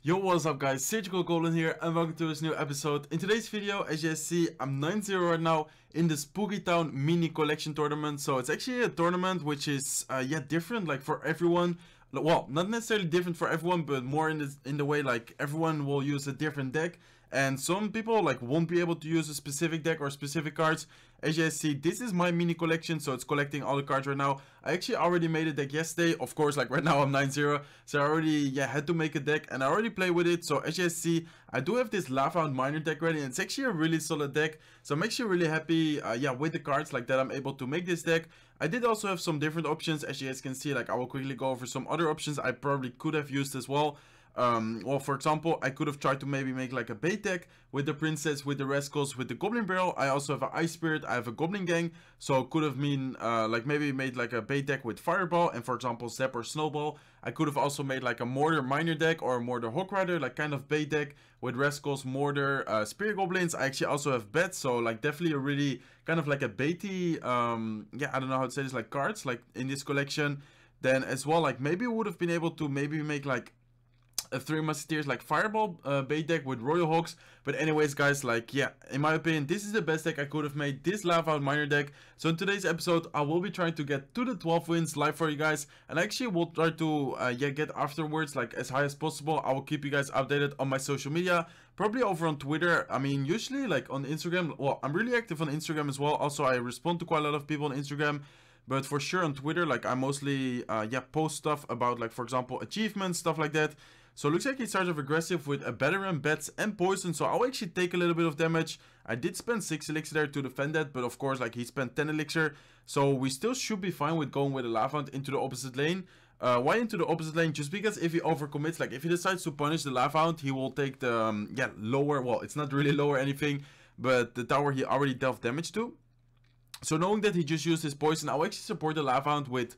Yo, what's up guys, Surgical Goblin here and welcome to this new episode. In today's video, as you guys see, I'm 9-0 right now in the Spooky Town mini collection tournament. So it's actually a tournament which is different like for everyone. Well, not necessarily different for everyone, but more in the way like everyone will use a different deck. And some people like won't be able to use a specific deck or specific cards. As you guys see, this is my mini collection, so it's collecting all the cards right now. I actually already made a deck yesterday. Of course, like right now I'm 9-0, so I already had to make a deck and I already play with it. So as you guys see, I do have this Lava Hound Miner deck ready, and it's actually a really solid deck. So I'm actually really happy with the cards like that I'm able to make this deck. I did also have some different options, as you guys can see. Like I will quickly go over some other options I probably could have used as well. Well, for example, I could have tried to maybe make like a bait deck with the princess, with the rascals, with the goblin barrel. I also have an ice spirit, I have a goblin gang, so could have been like maybe made like a bait deck with fireball and for example zap or snowball. I could have also made like a mortar miner deck or a mortar hawk rider, like kind of bait deck with rascals, mortar, spirit goblins. I actually also have bats, so like definitely a really kind of like a baity I don't know how to say this, like cards like in this collection. Then as well, like maybe we would have been able to maybe make like a 3 Musketeers like fireball bait deck with Royal Hawks. But anyways guys, like in my opinion, this is the best deck I could have made, this Lava Hound Miner deck. So in today's episode, I will be trying to get to the 12 wins live for you guys, and I actually will try to get afterwards like as high as possible. I will keep you guys updated on my social media, probably over on Twitter. I mean, usually like on Instagram, well, I'm really active on Instagram as well. Also, I respond to quite a lot of people on Instagram. But for sure on Twitter, like I mostly post stuff about like, for example, achievements, stuff like that. So it looks like he starts off aggressive with a Battering, Bats, and Poison. So I'll actually take a little bit of damage. I did spend 6 elixir there to defend that, but of course, like he spent 10 elixir. So we still should be fine with going with a Lava Hound into the opposite lane. Why into the opposite lane? Just because if he overcommits, like if he decides to punish the Lava Hound, he will take the lower. Well, it's not really lower anything, but the tower he already dealt damage to. So knowing that he just used his poison, I'll actually support the Lava Hound with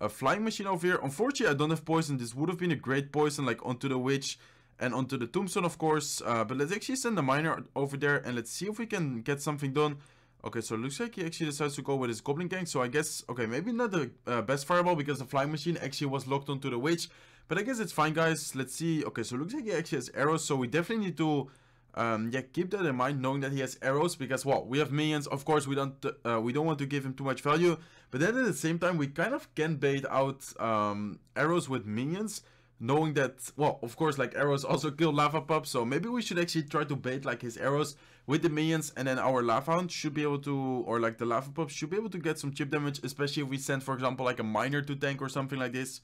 a flying machine over here. Unfortunately, I don't have poison. This would have been a great poison, like onto the witch and onto the tombstone, of course. But let's actually send the miner over there and let's see if we can get something done. Okay, so it looks like he actually decides to go with his goblin gang. So I guess, okay, maybe not the best fireball because the flying machine actually was locked onto the witch. But I guess it's fine, guys. Let's see. Okay, so it looks like he actually has arrows. So we definitely need to keep that in mind, knowing that he has arrows, because well, we have minions. Of course, we don't want to give him too much value, but then at the same time we kind of can bait out arrows with minions, knowing that, well, of course, like arrows also kill lava pups. So maybe we should actually try to bait like his arrows with the minions, and then our Lava Hound should be able to, or like the lava pups should be able to get some chip damage, especially if we send, for example, like a miner to tank or something like this.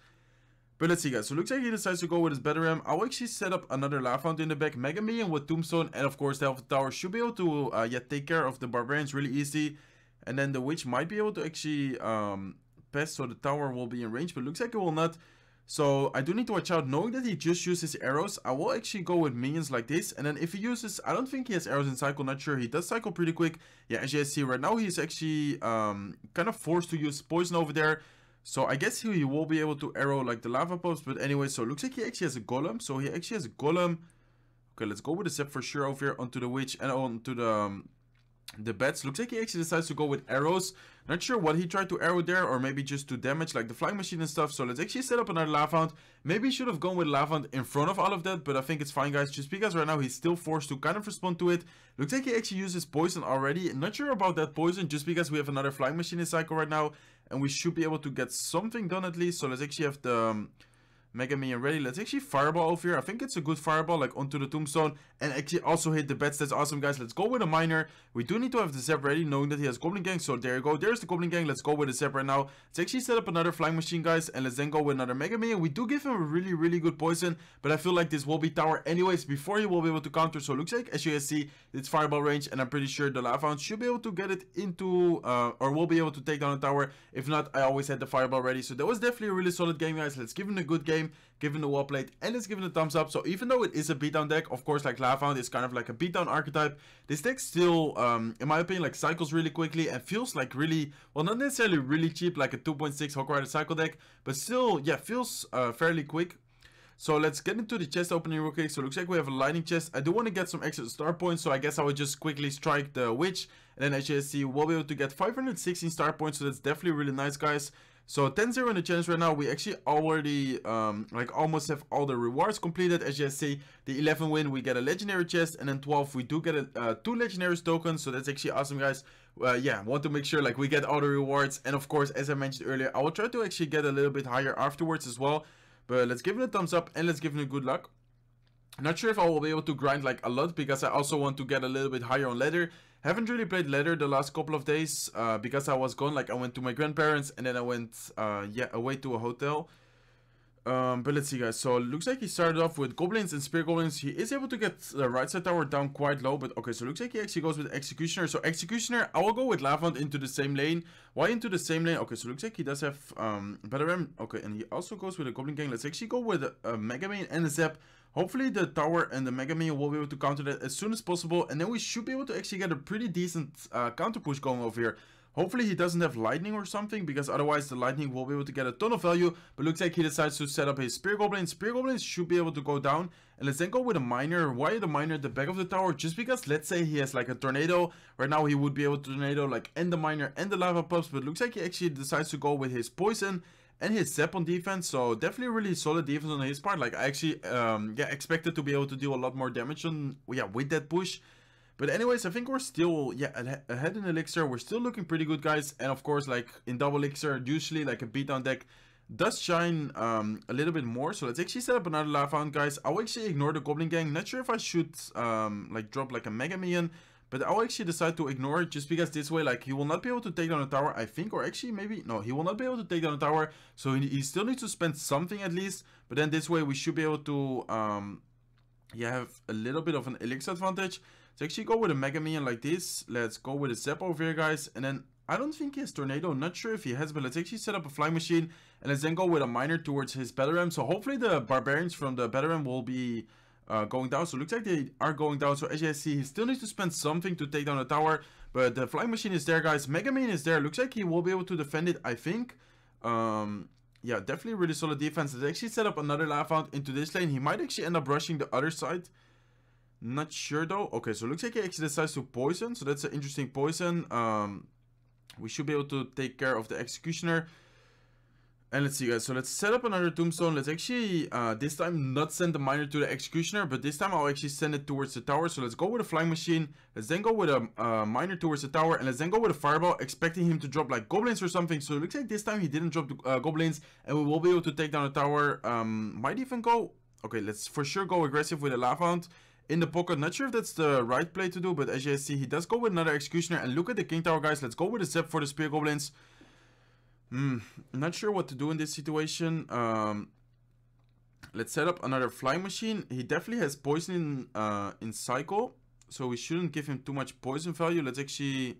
But let's see, guys. So it looks like he decides to go with his Battering. I'll actually set up another Lava Hound in the back, Mega Minion with Tombstone, and of course the Health Tower should be able to take care of the Barbarians really easy. And then the Witch might be able to actually pass, so the tower will be in range, but it looks like it will not. So I do need to watch out, knowing that he just used his arrows. I will actually go with minions like this, and then if he uses, I don't think he has arrows in cycle, not sure. He does cycle pretty quick. Yeah, as you guys see right now, he's actually kind of forced to use poison over there. So I guess he will be able to arrow like the lava pops. But anyway, so it looks like he actually has a golem. So he actually has a golem. Okay, let's go with the zap for sure over here onto the witch and onto the bats. Looks like he actually decides to go with arrows. Not sure what he tried to arrow there, or maybe just to damage like the flying machine and stuff. So let's actually set up another Lava Hound. Maybe he should have gone with Lava Hound in front of all of that, but I think it's fine, guys, just because right now he's still forced to kind of respond to it. Looks like he actually uses poison already. Not sure about that poison, just because we have another flying machine in cycle right now, and we should be able to get something done at least. So let's actually have the Mega Minion ready. Let's actually fireball over here. I think it's a good fireball, like onto the tombstone, and actually also hit the bats. That's awesome, guys. Let's go with a miner. We do need to have the zap ready, knowing that he has goblin gang. So there you go. There's the goblin gang. Let's go with the zap right now. Let's actually set up another flying machine, guys, and let's then go with another Mega Minion. We do give him a really good poison, but I feel like this will be tower anyways before he will be able to counter. So it looks like, as you guys see, it's fireball range, and I'm pretty sure the Lava Hound should be able to get it into or will be able to take down the tower. If not, I always had the fireball ready. So that was definitely a really solid game, guys. Let's give him a good game, give him the wall plate, and let's give it a thumbs up. So even though it is a beatdown deck, of course, like Lava Hound is kind of like a beatdown archetype, this deck still, in my opinion, like cycles really quickly and feels like really, well, not necessarily really cheap, like a 2.6 Hawk Rider cycle deck, but still, yeah, feels fairly quick. So let's get into the chest opening real quick. So it looks like we have a lightning chest. I do want to get some extra star points, so I guess I would just quickly strike the witch, and then as you see, we'll be able to get 516 star points. So that's definitely really nice, guys. So 10-0 in the challenge right now. We actually already like almost have all the rewards completed. As you see, the 11 win, we get a legendary chest, and then 12 we do get a 2 legendary tokens. So that's actually awesome, guys. Yeah, want to make sure like we get all the rewards, and of course, as I mentioned earlier, I will try to actually get a little bit higher afterwards as well. But let's give it a thumbs up and let's give it a good luck. Not sure if I will be able to grind like a lot, because I also want to get a little bit higher on ladder. Haven't really played ladder the last couple of days because I was gone. Like I went to my grandparents and then I went yeah, away to a hotel. But let's see, guys. So it looks like he started off with goblins and spear goblins. He is able to get the right side tower down quite low, but okay, so it looks like he actually goes with executioner. So executioner, I will go with Lavant into the same lane. Why into the same lane? Okay, so it looks like he does have better ram. Okay, and he also goes with a goblin gang. Let's actually go with a mega main and a zap. Hopefully the tower and the mega minion will be able to counter that as soon as possible, and then we should be able to actually get a pretty decent counter push going over here. Hopefully he doesn't have lightning or something, because otherwise the lightning will be able to get a ton of value. But looks like he decides to set up his spear goblin. Spear goblins should be able to go down, and let's then go with a miner. Why the miner at the back of the tower? Just because let's say he has like a tornado. Right now he would be able to tornado like and the miner and the lava pups, but looks like he actually decides to go with his poison and his zap on defense. So definitely really solid defense on his part. Like I actually yeah, expected to be able to do a lot more damage on, yeah, with that push. But anyways, I think we're still, yeah, ahead in elixir. We're still looking pretty good, guys. And of course, like in double elixir, usually like a beatdown deck does shine a little bit more. So let's actually set up another lava, guys. I'll actually ignore the goblin gang. Not sure if I should like drop like a mega minion, but I'll actually decide to ignore it, just because this way, like, he will not be able to take down a tower, I think. Or actually, maybe, no, he will not be able to take down a tower. So he still needs to spend something at least. But then this way, we should be able to, yeah, have a little bit of an elixir advantage. Let's actually go with a mega minion like this. Let's go with a zap over here, guys. And then, I don't think he has tornado. Not sure if he has, but let's actually set up a flying machine. And let's then go with a miner towards his battle ram. So hopefully the barbarians from the battle ram will be going down. So it looks like they are going down. So as you see, he still needs to spend something to take down the tower, but the flying machine is there, guys. Mega Man is there. Looks like he will be able to defend it, I think. Yeah, definitely really solid defense. Let's actually set up another lava into this lane. He might actually end up rushing the other side. Not sure though. Okay, so it looks like he actually decides to poison. So that's an interesting poison. We should be able to take care of the executioner. And let's see, guys, so let's set up another tombstone. Let's actually this time not send the miner to the executioner, but this time I'll actually send it towards the tower. So let's go with a flying machine. Let's then go with a miner towards the tower, and let's then go with a fireball, expecting him to drop like goblins or something. So it looks like this time he didn't drop the goblins, and we will be able to take down the tower. Might even go, okay, let's for sure go aggressive with a lava hound in the pocket. Not sure if that's the right play to do, but as you see, he does go with another executioner. And look at the king tower, guys. Let's go with a zap for the spear goblins. Not sure what to do in this situation. Let's set up another flying machine. He definitely has poison in cycle, so we shouldn't give him too much poison value. Let's actually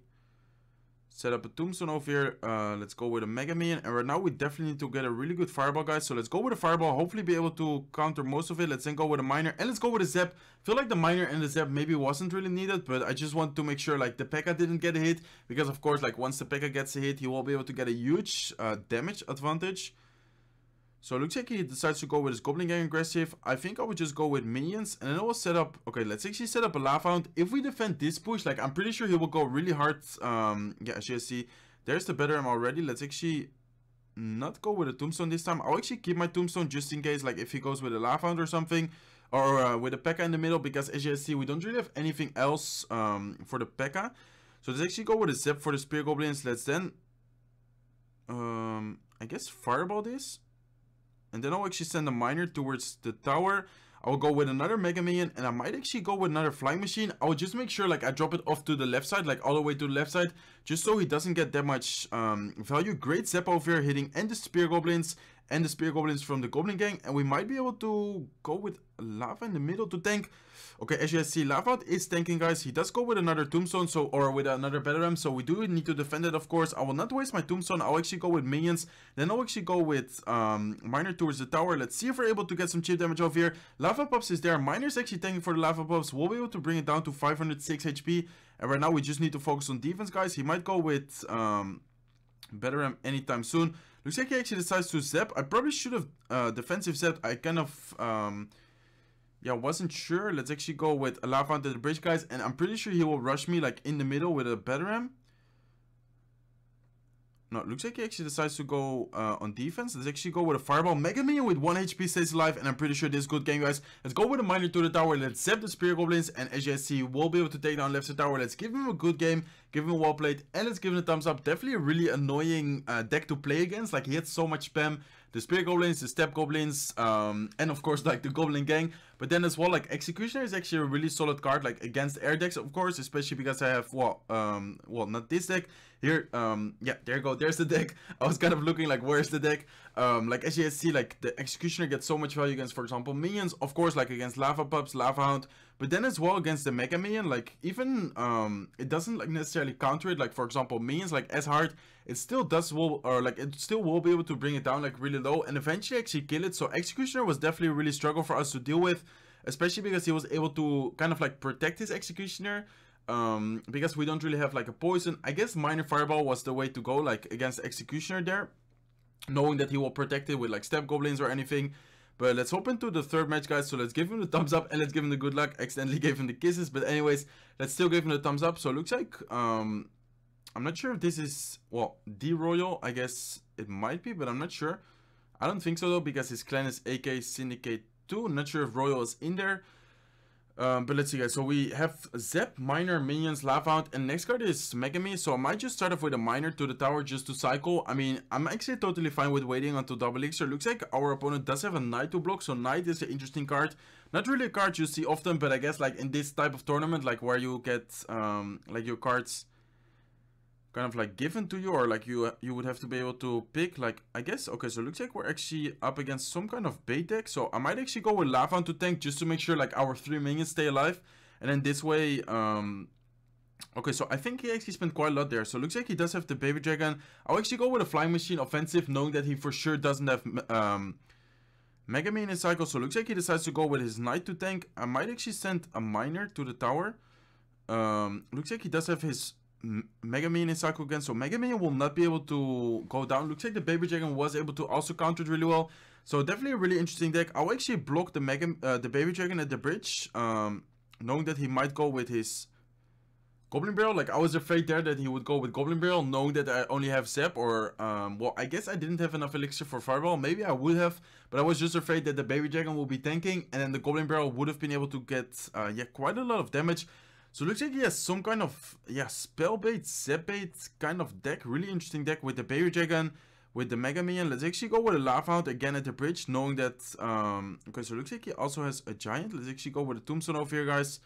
set up a tombstone over here. Let's go with a mega minion, and right now we definitely need to get a really good fireball, guys. So let's go with a fireball, hopefully be able to counter most of it. Let's then go with a miner, and let's go with a zap. Feel like the miner and the zap maybe wasn't really needed, but I just want to make sure like the P.E.K.K.A. didn't get a hit, because of course, like once the P.E.K.K.A. gets a hit, he will be able to get a huge damage advantage. So it looks like he decides to go with his goblin gang aggressive. I think I would just go with minions, and then I will set up, okay, let's actually set up a lava hound. If we defend this push, like I'm pretty sure he will go really hard. Yeah, as you see, there's the better arm already. Let's actually not go with a tombstone this time. I'll actually keep my tombstone just in case, like if he goes with a lava hound or something, or with a P.E.K.K.A. in the middle, because as you see, we don't really have anything else for the P.E.K.K.A. So let's actually go with a zap for the spear goblins. Let's then I guess fireball this, and then I'll actually send a miner towards the tower. I will go with another mega minion, and I might actually go with another flying machine. I will just make sure like I drop it off to the left side, like all the way to the left side, just so he doesn't get that much value. Great zap over here, hitting and the spear goblins and the spear goblins from the goblin gang, and we might be able to go with lava in the middle to tank. Okay, as you see, lava is tanking, guys. He does go with another tombstone, so, or with another battle ram, so we do need to defend it, of course. I will not waste my tombstone. I'll actually go with minions. Then I'll actually go with miner towards the tower. Let's see if we're able to get some chip damage over here. Lava pups is there. Miner's actually tanking for the lava pups. We'll be able to bring it down to 506 HP. And right now we just need to focus on defense, guys. He might go with battle ram anytime soon. Looks like he actually decides to zap. I probably should have defensive zapped. I kind of yeah, wasn't sure. Let's actually go with a lava under the bridge, guys, and I'm pretty sure he will rush me like in the middle with a battle ram. No, it looks like he actually decides to go on defense. Let's actually go with a Fireball. Mega Minion with 1 HP stays alive, and I'm pretty sure this is good game, guys. Let's go with a Miner to the tower. Let's zap the Spear Goblins, and as you guys see, we'll be able to take down left side tower. Let's give him a good game, give him a wall plate, and let's give him a thumbs up. Definitely a really annoying deck to play against. Like, he had so much spam. The Spear Goblins, the Step Goblins, and of course, like, the Goblin Gang. But then as well, like, Executioner is actually a really solid card, like, against air decks, of course, especially because I have, well, not this deck. Here, yeah, there you go, there's the deck. I was kind of looking like, where's the deck? Like, as you guys see, like, the Executioner gets so much value against, for example, minions, of course, like, against Lava Pups, Lava Hound, but then as well against the Mega Minion, like, even, it doesn't, like, necessarily counter it, like, for example, minions, like, as hard, it still does, it still will be able to bring it down, like, really low, and eventually actually kill it. So Executioner was definitely a really struggle for us to deal with, especially because he was able to kind of, like, protect his Executioner, because we don't really have, like, a poison. I guess Minor Fireball was the way to go, like, against Executioner there, knowing that he will protect it with, like, Step Goblins or anything. But let's hop into the third match, guys. So let's give him the thumbs up, and let's give him the good luck. Accidentally gave him the kisses, but anyways, let's still give him the thumbs up. So it looks like, I'm not sure if this is, well, the Royal. I guess it might be, but I'm not sure. I don't think so, though, because his clan is AK Syndicate 2. I'm not sure if Royal is in there. But let's see, guys. So we have Zep, Miner, Minions, Lava Hound, and next card is Megami. So I might just start off with a Miner to the tower just to cycle. I mean, I'm actually totally fine with waiting until double elixir. Looks like our opponent does have a Knight to block, so Knight is an interesting card. Not really a card you see often, but I guess like in this type of tournament, like where you get like your cards kind of like given to you, or like you would have to be able to pick, like, I guess. Okay, so it looks like we're actually up against some kind of bait deck, so I might actually go with Lava Hound to tank just to make sure like our 3 minions stay alive, and then this way, okay, so I think he actually spent quite a lot there. So it looks like he does have the Baby Dragon. I'll actually go with a Flying Machine offensive, knowing that he for sure doesn't have Mega Man in his cycle. So it looks like he decides to go with his Knight to tank. I might actually send a Miner to the tower. Looks like he does have his Mega Minion in cycle again, so Mega Minion will not be able to go down. Looks like the Baby Dragon was able to also counter it really well, so definitely a really interesting deck. I'll actually block the Baby Dragon at the bridge, knowing that he might go with his Goblin Barrel. Like, I was afraid there that he would go with Goblin Barrel, knowing that I only have Zap, or well, I guess I didn't have enough elixir for Fireball. Maybe I would have, but I was just afraid that the Baby Dragon will be tanking, and then the Goblin Barrel would have been able to get yeah, quite a lot of damage. So it looks like he has some kind of, yeah, spell bait, zap bait kind of deck. Really interesting deck with the Baby Dragon, with the Mega Minion. Let's actually go with a Lava Hound again at the bridge, knowing that, okay, so it looks like he also has a Giant. Let's actually go with a Tombstone over here, guys.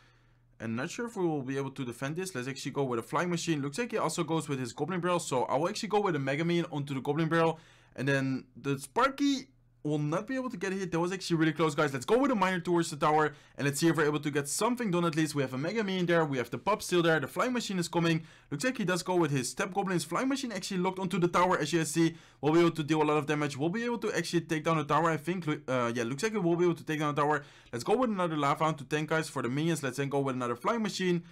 And not sure if we will be able to defend this. Let's actually go with a Flying Machine. Looks like he also goes with his Goblin Barrel, so I will actually go with a Mega Minion onto the Goblin Barrel. And then the Sparky will not be able to get a hit. That was actually really close, guys. Let's go with a Miner towards the tower, and let's see if we're able to get something done at least. We have a Mega Minion there, we have the Pup still there, the Flying Machine is coming. Looks like he does go with his Step Goblins. Flying Machine actually locked onto the tower, as you guys see. We'll be able to deal a lot of damage. We'll be able to actually take down the tower, I think. Yeah, looks like we will be able to take down the tower. Let's go with another Lava Hound to tank, guys, for the minions. Let's then go with another Flying Machine.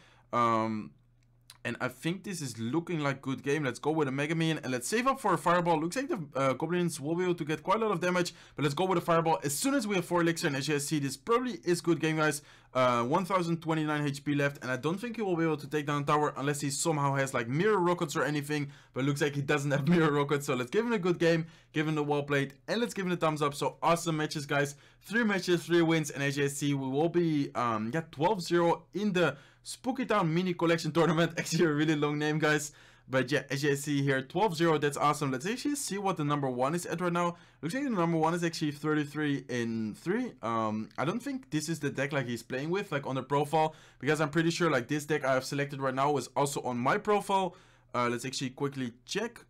And I think this is looking like good game. Let's go with a Mega Minion, and let's save up for a Fireball. Looks like the Goblins will be able to get quite a lot of damage, but let's go with a Fireball as soon as we have 4 elixir. And as you guys see, this probably is good game, guys. 1029 HP left, and I don't think he will be able to take down the tower unless he somehow has like mirror rockets or anything, but looks like he doesn't have mirror rockets. So let's give him a good game, give him the wall plate, and let's give him the thumbs up. So awesome matches, guys. 3 matches, 3 wins, and as you guys see, we will be yeah, 12-0 in the Spooky Town Mini Collection Tournament. Actually a really long name, guys, but yeah, as you guys see here, 12-0, that's awesome. Let's actually see what the number 1 is at right now. Looks like the number 1 is actually 33 in 3. I don't think this is the deck like he's playing with, like on the profile, because I'm pretty sure like this deck I have selected right now is also on my profile. Let's actually quickly check.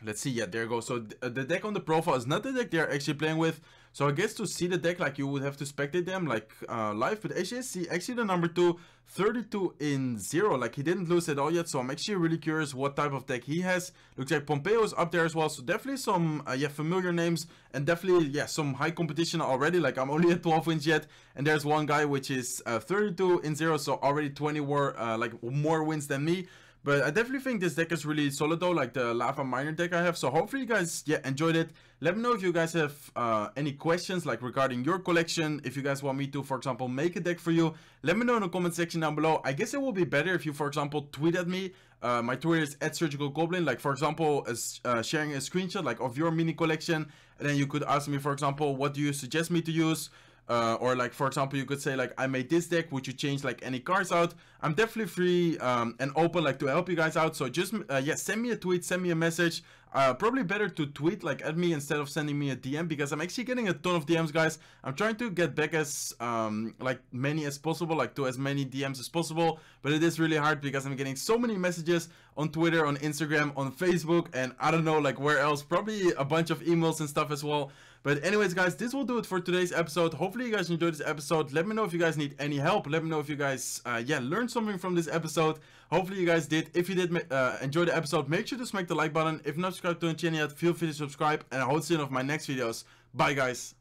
Let's see, yeah, there you go. So the deck on the profile is not the deck they're actually playing with. So I guess to see the deck, like, you would have to spectate them like live. But as you see, actually the number 2, 32 in 0, like he didn't lose at all yet. So I'm actually really curious what type of deck he has. Looks like Pompeo is up there as well, so definitely some yeah, familiar names, and definitely, yeah, some high competition already. Like, I'm only at 12 wins yet, and there's one guy which is 32 in 0, so already 20 more like more wins than me. But I definitely think this deck is really solid though, like the Lava Miner deck I have. So hopefully you guys enjoyed it. Let me know if you guys have any questions like regarding your collection. If you guys want me to, for example, make a deck for you, let me know in the comment section down below. I guess it will be better if you, for example, tweet at me. My Twitter is @SurgicalGoblin. Like, for example, sharing a screenshot like of your mini collection, and then you could ask me, for example, what do you suggest me to use? Or like, for example, you could say like, I made this deck, would you change like any cards out? I'm definitely free and open like to help you guys out. So just send me a tweet, send me a message. Probably better to tweet like at me instead of sending me a DM, because I'm actually getting a ton of DMs, guys. I'm trying to get back as like many as possible, like to as many DMs as possible, but it is really hard because I'm getting so many messages on Twitter, on Instagram, on Facebook, and I don't know like where else, probably a bunch of emails and stuff as well. But anyways, guys, this will do it for today's episode. Hopefully you guys enjoyed this episode. Let me know if you guys need any help. Let me know if you guys learned something from this episode. Hopefully you guys did. If you did enjoy the episode, make sure to smack the like button. If not subscribed to the channel yet, feel free to subscribe, and I hope to see you in my next videos. Bye, guys.